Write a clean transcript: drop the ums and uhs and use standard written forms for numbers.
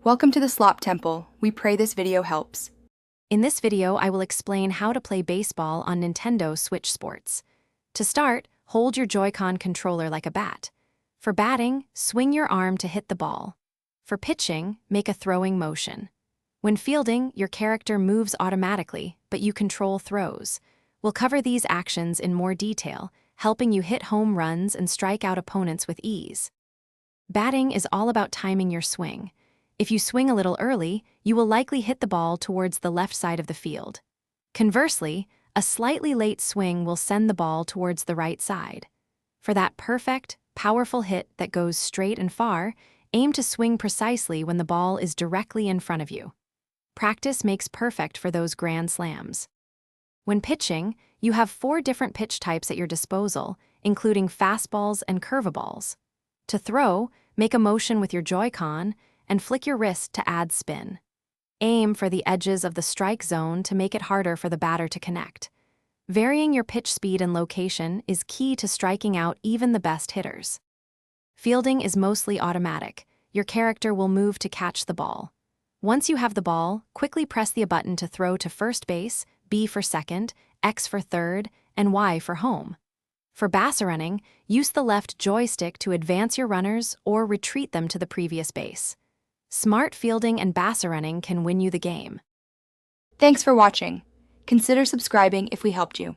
Welcome to the Slop Temple. We pray this video helps. In this video, I will explain how to play baseball on Nintendo Switch Sports. To start, hold your Joy-Con controller like a bat. For batting, swing your arm to hit the ball. For pitching, make a throwing motion. When fielding, your character moves automatically, but you control throws. We'll cover these actions in more detail, helping you hit home runs and strike out opponents with ease. Batting is all about timing your swing. If you swing a little early, you will likely hit the ball towards the left side of the field. Conversely, a slightly late swing will send the ball towards the right side. For that perfect, powerful hit that goes straight and far, aim to swing precisely when the ball is directly in front of you. Practice makes perfect for those grand slams. When pitching, you have 4 different pitch types at your disposal, including fastballs and curveballs. To throw, make a motion with your Joy-Con and flick your wrist to add spin. Aim for the edges of the strike zone to make it harder for the batter to connect. Varying your pitch speed and location is key to striking out even the best hitters. Fielding is mostly automatic. Your character will move to catch the ball. Once you have the ball, quickly press the button to throw to first base, B for second, X for third, and Y for home. For base running, use the left joystick to advance your runners or retreat them to the previous base. Smart fielding and base running can win you the game. Thanks for watching. Consider subscribing if we helped you.